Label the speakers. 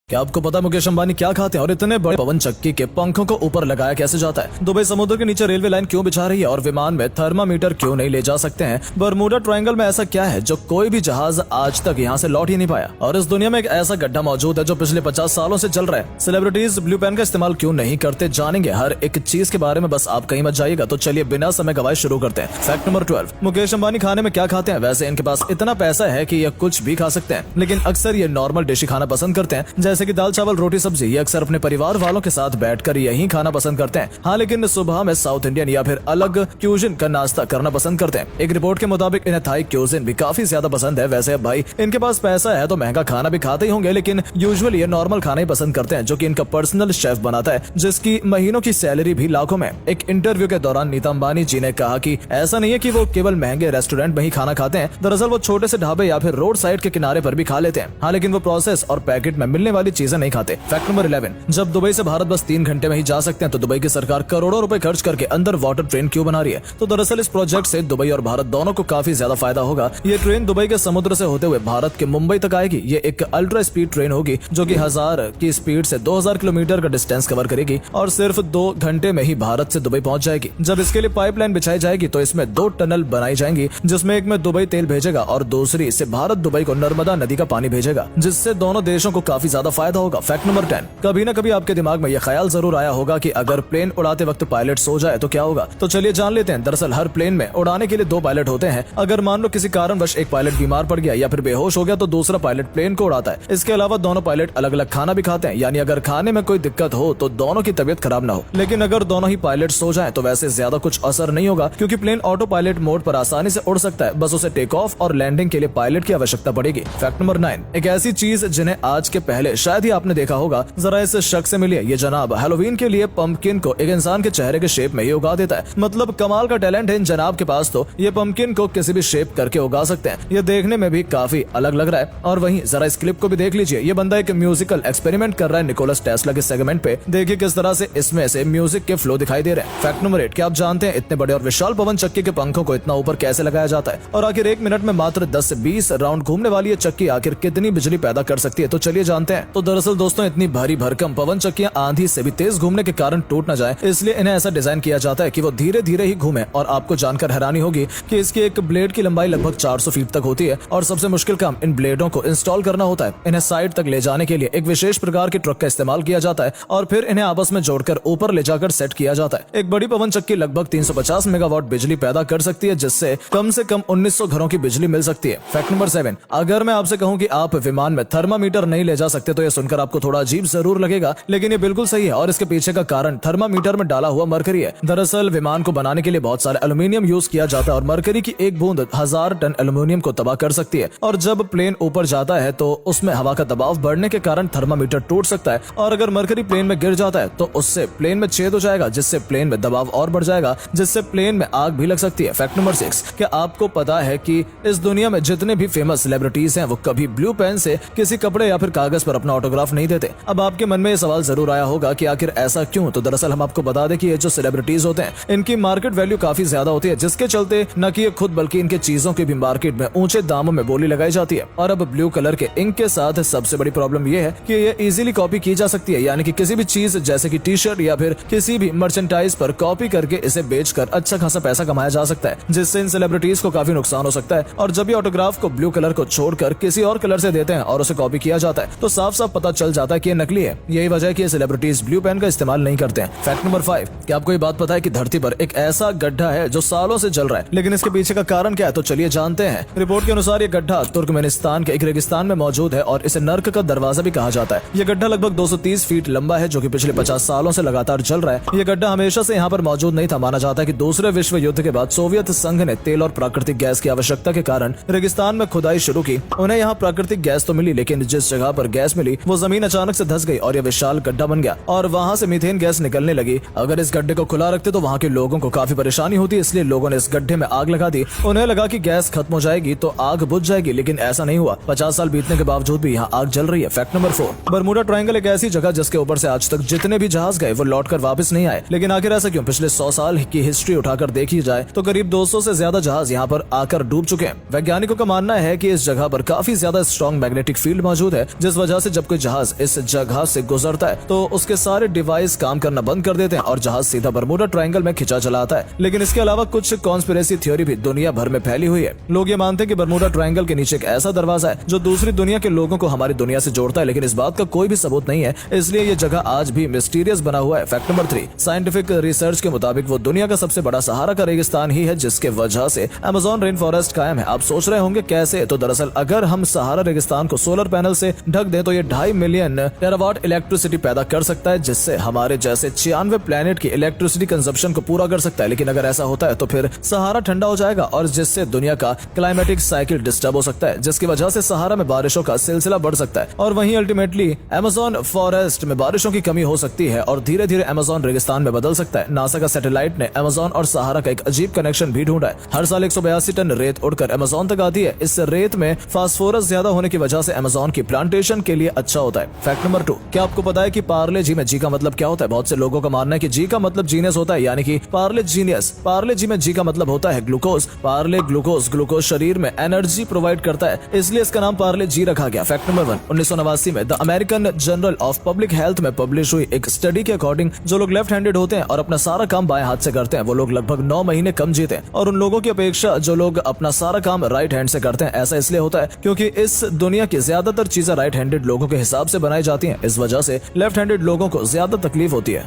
Speaker 1: क्या आपको पता मुकेश अंबानी क्या खाते हैं और इतने बड़े पवन चक्की के पंखों को ऊपर लगाया कैसे जाता है? दुबई समुद्र के नीचे रेलवे लाइन क्यों बिछा रही है और विमान में थर्मामीटर क्यों नहीं ले जा सकते हैं? बरमूडा ट्रायंगल में ऐसा क्या है जो कोई भी जहाज आज तक यहाँ से लौट ही नहीं पाया? और इस दुनिया में एक ऐसा गड्ढा मौजूद है जो पिछले 50 सालों से चल रहा है। सेलिब्रिटीज ब्लू पेन का इस्तेमाल क्यों नहीं करते, जानेंगे हर एक चीज के बारे में। बस आप कहीं मत जाइएगा। तो चलिए बिना समय गवाए शुरू करते हैं। फैक्ट नंबर 12, मुकेश अंबानी खाने में क्या खाते हैं? वैसे इनके पास इतना पैसा है कि ये कुछ भी खा सकते हैं, लेकिन अक्सर ये नॉर्मल डिश खाना पसंद करते हैं, जैसे कि दाल चावल रोटी सब्जी। ये अक्सर अपने परिवार वालों के साथ बैठकर यही खाना पसंद करते हैं। हाँ, लेकिन सुबह में साउथ इंडियन या फिर अलग क्यूजिन का नाश्ता करना पसंद करते हैं। एक रिपोर्ट के मुताबिक इन्हें थाई क्यूजिन भी काफी ज्यादा पसंद है। वैसे अब भाई इनके पास पैसा है तो महंगा खाना भी खाते ही होंगे, लेकिन यूजुअली ये नॉर्मल खाना ही पसंद करते हैं, जो कि इनका पर्सनल शेफ बनाता है, जिसकी महीनों की सैलरी भी लाखों में। एक इंटरव्यू के दौरान नीता अंबानी जी ने कहा कि ऐसा नहीं है कि वो केवल महंगे रेस्टोरेंट में ही खाना खाते हैं। दरअसल वो छोटे से ढाबे या फिर रोड साइड के किनारे पर भी खा लेते हैं। हाँ, लेकिन वो प्रोसेस और पैकेट में मिलने वाली चीजें नहीं खाते। फैक्ट नंबर 11, जब दुबई से भारत बस 3 घंटे में ही जा सकते हैं तो दुबई की सरकार करोड़ों रुपए खर्च करके अंडर वाटर ट्रेन क्यों बना रही है? तो दरअसल इस प्रोजेक्ट से दुबई और भारत दोनों को काफी ज्यादा फायदा होगा। ये ट्रेन दुबई के समुद्र से होते हुए भारत के मुंबई तक आएगी। ये एक अल्ट्रा स्पीड ट्रेन होगी जो कि 1000 की स्पीड से 2000 किलोमीटर का डिस्टेंस कवर करेगी और सिर्फ 2 घंटे में ही भारत से दुबई पहुंच जाएगी। जब इसके लिए पाइपलाइन बिछाई जाएगी तो इसमें 2 टनल बनाई जाएंगी, जिसमें एक में दुबई तेल भेजेगा और दूसरी से भारत दुबई को नर्मदा नदी का पानी भेजेगा, जिससे दोनों देशों को काफी ज्यादा फायदा होगा। फैक्ट नंबर 10, कभी न कभी आपके दिमाग में यह ख्याल जरूर आया होगा कि अगर प्लेन उड़ाते वक्त पायलट सो जाए तो क्या होगा? तो चलिए जान लेते हैं। दरअसल हर प्लेन में उड़ाने के लिए 2 पायलट होते हैं। अगर मान लो किसी कारणवश एक पायलट बीमार पड़ गया या फिर बेहोश हो गया तो दूसरा पायलट प्लेन को उड़ाता है। इसके अलावा दोनों पायलट अलग अलग खाना भी खाते हैं, यानी अगर खाने में कोई दिक्कत हो तो दोनों की तबीयत खराब ना हो। लेकिन अगर दोनों ही पायलट सो जाएं तो वैसे ज्यादा कुछ असर नहीं होगा, क्योंकि प्लेन ऑटो पायलट मोड पर आसानी से उड़ सकता है। बस उसे टेक ऑफ और लैंडिंग के लिए पायलट की आवश्यकता पड़ेगी। फैक्ट नंबर 9, एक ऐसी चीज जिन्हें आज के पहले शायद ही आपने देखा होगा, जरा इस शख्स से मिलिए। ये जनाब हैलोवीन के लिए पंपकिन को एक इंसान के चेहरे के शेप में ही उगा देता है। मतलब कमाल का टैलेंट है इन जनाब के पास। तो ये पंपकिन को किसी भी शेप करके उगा सकते हैं। ये देखने में भी काफी अलग लग रहा है। और वहीं जरा इस क्लिप को भी देख लीजिए। ये बंदा एक म्यूजिकल एक्सपेरिमेंट कर रहा है निकोलस टेस्ला के सेगमेंट पे। देखिए किस तरह से इसमें से म्यूजिक के फ्लो दिखाई दे रहे हैं। फैक्ट नंबर 8, क्या आप जानते हैं इतने बड़े और विशाल पवन चक्की के पंखों को इतना ऊपर कैसे लगाया जाता है? और आखिर 1 मिनट में मात्र 10 से 20 राउंड घूमने वाली ये चक्की आखिर कितनी बिजली पैदा कर सकती है? तो चलिए जानते हैं। तो दरअसल दोस्तों, इतनी भारी भरकम पवन चक्कियां आंधी से भी तेज घूमने के कारण टूट न जाए, इसलिए इन्हें ऐसा डिजाइन किया जाता है कि वो धीरे धीरे ही घूमे। और आपको जानकर हैरानी होगी कि इसकी एक ब्लेड की लंबाई लगभग 400 फीट तक होती है। और सबसे मुश्किल काम इन ब्लेडों को इंस्टॉल करना होता है। इन्हें साइड तक ले जाने के लिए एक विशेष प्रकार के ट्रक का इस्तेमाल किया जाता है और फिर इन्हें आपस में जोड़कर ऊपर ले जाकर सेट किया जाता है। एक बड़ी पवन चक्की लगभग 350 मेगावाट बिजली पैदा कर सकती है, जिससे कम से कम 1900 घरों की बिजली मिल सकती है। फैक्ट नंबर 7, अगर मैं आपसे कहूं कि आप विमान में थर्मामीटर नहीं ले जा सकते तो यह सुनकर आपको थोड़ा अजीब जरूर लगेगा, लेकिन ये बिल्कुल सही है। और इसके पीछे का कारण थर्मामीटर में डाला हुआ मरकरी है। दरअसल विमान को बनाने के लिए बहुत सारे एल्यूमिनियम यूज किया जाता है और मरकरी की एक बूंद 1000 टन एल्यूमिनियम को तबाह कर सकती है। और जब प्लेन ऊपर जाता है तो उसमें हवा का दबाव बढ़ने के कारण थर्मामीटर टूट सकता है। और अगर मरकरी प्लेन में गिर जाता है तो उससे प्लेन में छेद हो जाएगा, जिससे प्लेन में दबाव और बढ़ जाएगा, जिससे प्लेन में आग भी लग सकती है। फैक्ट नंबर 6, क्या आपको पता है कि इस दुनिया में जितने भी फेमस सेलिब्रिटीज हैं वो कभी ब्लू पेन से किसी कपड़े या फिर कागज पर अपना ऑटोग्राफ नहीं देते? अब आपके मन में ये सवाल जरूर आया होगा कि आखिर ऐसा क्यों? तो दरअसल हम आपको बता दें कि ये जो सेलिब्रिटीज होते हैं इनकी मार्केट वैल्यू काफी ज्यादा होती है, जिसके चलते न कि ये खुद बल्कि इनके चीजों की भी मार्केट में ऊंचे दामों में बोली लगाई जाती है। और अब ब्लू कलर के इंक के साथ सबसे बड़ी प्रॉब्लम ये है कि ये इजीली कॉपी की जा सकती है, यानी कि किसी भी चीज जैसे कि टी शर्ट या फिर किसी भी मर्चेंटाइज पर कॉपी करके इसे बेचकर अच्छा खासा पैसा कमाया जा सकता है, जिससे इन सेलिब्रिटीज को काफी नुकसान हो सकता है। और जब ये ऑटोग्राफ को ब्लू कलर को छोड़कर किसी और कलर से देते हैं और उसे कॉपी किया जाता है तो साफ साफ पता चल जाता है कि ये नकली है। यही वजह है कि ये सेलिब्रिटीज ब्लू पेन का इस्तेमाल नहीं करते हैं। फैक्ट नंबर 5, क्या आपको ये बात पता है कि धरती पर एक ऐसा गड्ढा है जो सालों से जल रहा है, लेकिन इसके पीछे का कारण क्या है? तो चलिए जानते हैं। रिपोर्ट के अनुसार ये गड्ढा तुर्कमेनिस्तान के एक रेगिस्तान में मौजूद है और इसे नर्क का दरवाजा भी कहा जाता है। ये गड्ढा लगभग 230 फीट लंबा है, जो कि पिछले 50 सालों से लगातार जल रहा है। ये गड्ढा हमेशा से यहाँ पर मौजूद नहीं था। माना जाता है कि दूसरे विश्व युद्ध के बाद सोवियत संघ ने तेल और प्राकृतिक गैस की आवश्यकता के कारण रेगिस्तान में खुदाई शुरू की। उन्हें यहाँ प्राकृतिक गैस तो मिली, लेकिन जिस जगह पर गैस मिली वो जमीन अचानक से धंस गई और यह विशाल गड्ढा बन गया और वहाँ से मीथेन गैस निकलने लगी। अगर इस गड्ढे को खुला रखते तो वहाँ के लोगों को काफी परेशानी होती, इसलिए लोगों ने इस गड्ढे में आग लगा दी। उन्हें लगा कि गैस खत्म हो जाएगी तो आग बुझ जाएगी, लेकिन ऐसा नहीं हुआ। 50 साल बीतने के बावजूद भी यहाँ आग जल रही है। फैक्ट नंबर 4, बरमूडा ट्रायंगल एक ऐसी जगह जिसके ऊपर से आज तक जितने भी जहाज गए वो लौटकर वापस नहीं आए। लेकिन आखिर ऐसा क्यों? पिछले 100 साल की हिस्ट्री उठाकर देखी जाए तो करीब 200 से ज्यादा जहाज यहाँ पर आकर डूब चुके हैं। वैज्ञानिकों का मानना है कि इस जगह पर काफी ज्यादा स्ट्रॉन्ग मैग्नेटिक फील्ड मौजूद है, जिस वजह से जब कोई जहाज इस जगह से गुजरता है तो उसके सारे डिवाइस काम करना बंद कर देते हैं और जहाज सीधा बरमूडा ट्रायंगल में खिंचा चला आता है। लेकिन इसके अलावा कुछ कॉन्स्पिरेसी थ्योरी भी दुनिया भर में फैली हुई है। लोग ये मानते हैं कि बरमूडा ट्रायंगल के नीचे एक ऐसा दरवाजा है जो दूसरी दुनिया के लोगों को हमारी दुनिया से जोड़ता है, लेकिन इस बात का कोई भी सबूत नहीं है, इसलिए ये जगह आज भी मिस्टीरियस बना हुआ है। फैक्ट नंबर 3, साइंटिफिक रिसर्च के मुताबिक वो दुनिया का सबसे बड़ा सहारा का रेगिस्तान ही है जिसके वजह से अमेज़न रेन फॉरेस्ट कायम है। आप सोच रहे होंगे कैसे? तो दरअसल अगर हम सहारा रेगिस्तान को सोलर पैनल से ढक दें तो ये 2.5 मिलियन टेरावाट इलेक्ट्रिसिटी पैदा कर सकता है, जिससे हमारे जैसे 96 प्लेनेट की इलेक्ट्रिसिटी कंजप्शन को पूरा कर सकता है। लेकिन अगर ऐसा होता है तो फिर सहारा ठंडा हो जाएगा और जिससे दुनिया का क्लाइमेटिक साइकिल डिस्टर्ब हो सकता है, जिसकी वजह से सहारा में बारिशों का सिलसिला बढ़ सकता है और वहीं अल्टीमेटली अमेज़न फॉरेस्ट में बारिशों की कमी हो सकती है और धीरे धीरे अमेज़न रेगिस्तान में बदल सकता है। नासा का सैटेलाइट ने अमेज़न और सहारा का एक अजीब कनेक्शन भी ढूंढा है। हर साल 182 टन रेत उड़कर अमेज़न तक आती है। इस रेत में फास्फोरस ज्यादा होने की वजह से अमेज़न की प्लांटेशन के लिए अच्छा होता है। फैक्ट नंबर 2, क्या आपको पता है कि पार्ले जी में जी का मतलब क्या होता है? बहुत से लोगों का मानना है कि जी का मतलब जीनियस होता है, यानी कि पार्ले जीनियस। पार्ले जी में जी का मतलब होता है ग्लूकोज। पार्ले ग्लूकोज शरीर में एनर्जी प्रोवाइड करता है, इसलिए इसका नाम पार्ले जी रखा गया। फैक्ट नंबर 1, 1989 में the American journal of public health में पब्लिश हुई एक स्टडी के अकॉर्डिंग जो लोग लेफ्ट हैंडेड होते हैं और अपना सारा काम बाएं हाथ से करते हैं वो लोग लगभग 9 महीने कम जीते हैं, और उन लोगों की अपेक्षा जो लोग अपना सारा काम राइट हैंड से करते हैं। ऐसा इसलिए होता है क्योंकि इस दुनिया की ज्यादातर चीजें राइट हैंडेड लोगों के हिसाब से बनाई जाती हैं। इस वजह से लेफ्ट हैंडेड लोगों को ज्यादा तकलीफ होती है।